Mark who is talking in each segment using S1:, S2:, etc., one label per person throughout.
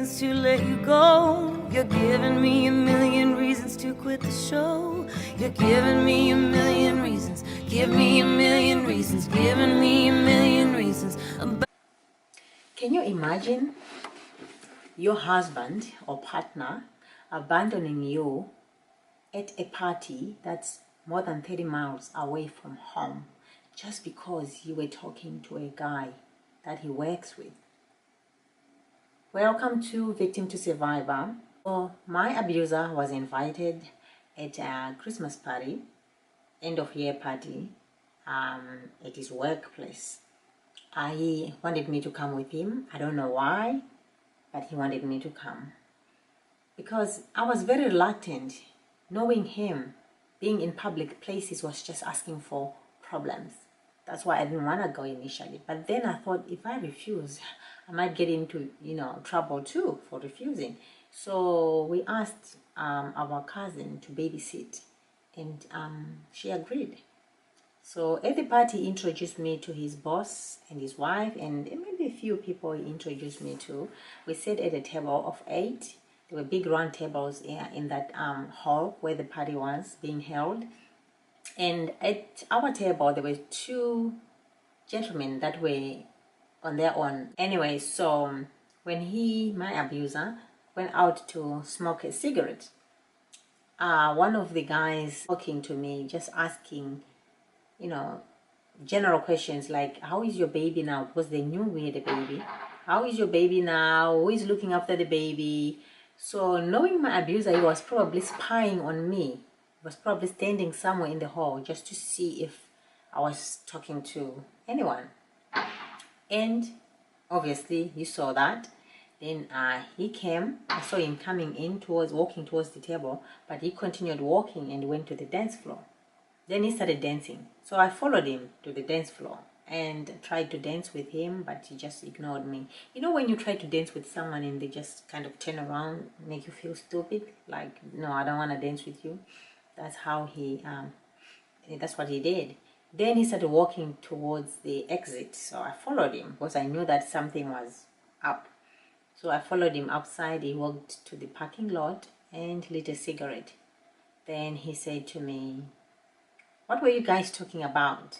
S1: reasons to let you go. You're giving me a million reasons to quit the show. You're giving me a million reasons. Give me a million reasons. Giving me a million reasons.
S2: Can you imagine your husband or partner abandoning you at a party that's more than 30 miles away from home just because you were talking to a guy that he works with? Welcome to Victim to Survivor. So my abuser was invited at a Christmas party, end of year party, at his workplace. He wanted me to come with him. I don't know why, but he wanted me to come because I was very reluctant. Knowing him, being in public places was just asking for problems. That's why I didn't want to go initially. But then I thought, if I refuse, I might get into, trouble too for refusing. So we asked our cousin to babysit, and she agreed. So at the party, he introduced me to his boss and his wife, and maybe a few people he introduced me to. We sat at a table of 8. There were big round tables in that hall where the party was being held. And at our table, there were 2 gentlemen that were on their own. Anyway, so when my abuser, went out to smoke a cigarette, one of the guys talking to me, just asking, general questions like, how is your baby now? Because they knew we had a baby. How is your baby now? Who is looking after the baby? So knowing my abuser, he was probably spying on me. He was probably standing somewhere in the hall just to see if I was talking to anyone. And obviously he saw that. Then he came. I saw him coming in walking towards the table, but he continued walking and went to the dance floor. Then he started dancing. So I followed him to the dance floor and tried to dance with him, but he just ignored me. You know when you try to dance with someone and they just kind of turn around, make you feel stupid? Like, no, I don't want to dance with you. That's how that's what he did. Then he started walking towards the exit. So I followed him because I knew that something was up. So I followed him outside. He walked to the parking lot and lit a cigarette. Then he said to me, "What were you guys talking about?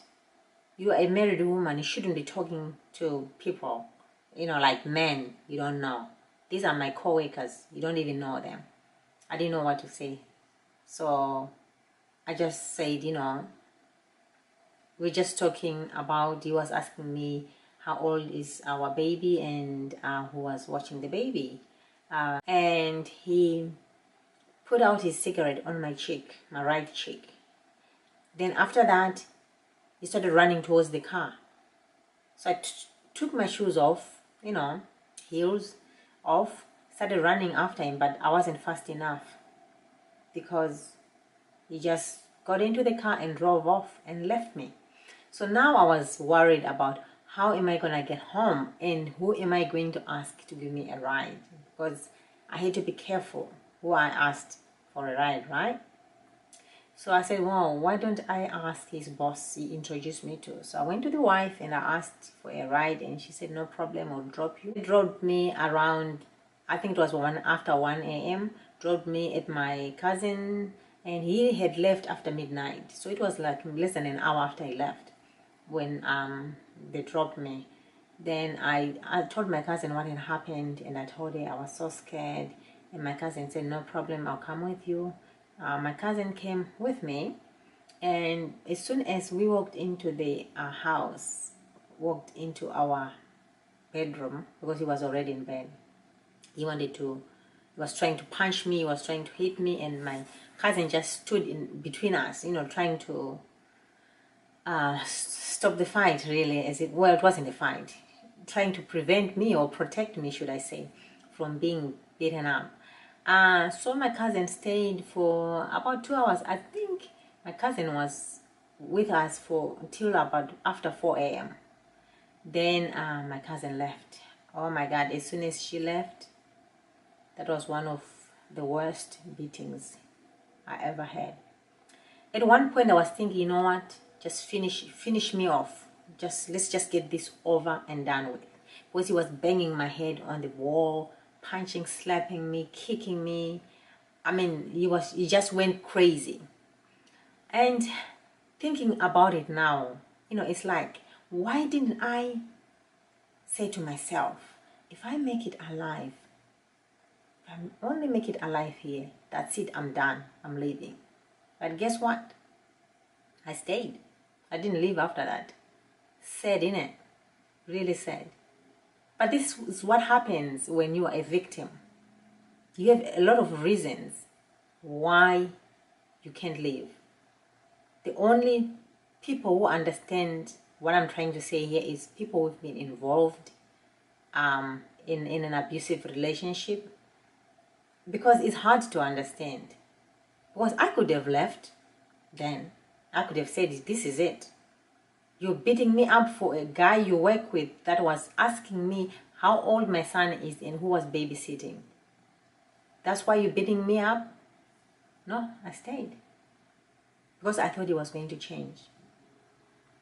S2: You are a married woman. You shouldn't be talking to people, like men you don't know. These are my co-workers. You don't even know them." I didn't know what to say. So I just said, we're just talking about, he was asking me how old is our baby and who was watching the baby. And he put out his cigarette on my cheek, my right cheek. Then after that, he started running towards the car. So I took my shoes off, heels off, started running after him, but I wasn't fast enough because he just got into the car and drove off and left me. So now I was worried about how am I going to get home and who am I going to ask to give me a ride, because I had to be careful who I asked for a ride, right? So I said, well, why don't I ask his boss he introduced me to? So I went to the wife and I asked for a ride, and she said, no problem, I'll drop you. He dropped me around, I think it was after 1 a.m., dropped me at my cousin, and he had left after midnight. So it was like less than an hour after he left when they dropped me. Then I told my cousin what had happened, and I told her I was so scared. And my cousin said, no problem, I'll come with you. My cousin came with me, and as soon as we walked into the house, walked into our bedroom, because he was already in bed, he was trying to punch me, he was trying to hit me, and my cousin just stood in between us, trying to stop the fight, really. It wasn't a fight, trying to prevent me, or protect me, should I say, from being beaten up. So my cousin stayed for about 2 hours. I think my cousin was with us until about after 4 a.m. Then my cousin left. Oh my God, as soon as she left, that was one of the worst beatings I ever had. At one point I was thinking, you know what, just finish me off. Let's just get this over and done with. Because he was banging my head on the wall, punching, slapping me, kicking me. I mean, he just went crazy. And thinking about it now, it's like, why didn't I say to myself, if I make it alive, if I only make it alive here, that's it, I'm done, I'm leaving. But guess what? I stayed. I didn't leave after that. Sad, innit? Really sad. But this is what happens when you are a victim. You have a lot of reasons why you can't leave. The only people who understand what I'm trying to say here is people who've been involved in an abusive relationship, because it's hard to understand. Because I could have left then. I could have said, this is it. You're beating me up for a guy you work with that was asking me how old my son is and who was babysitting. That's why you're beating me up? No, I stayed. Because I thought he was going to change.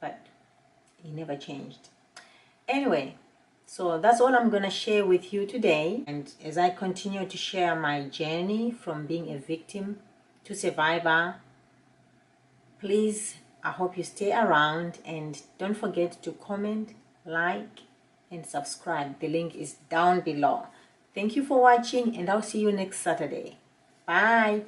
S2: But he never changed. Anyway, so that's all I'm going to share with you today. And as I continue to share my journey from being a victim to survivor, please, I hope you stay around and don't forget to comment, like, and subscribe. The link is down below. Thank you for watching, and I'll see you next Saturday. Bye.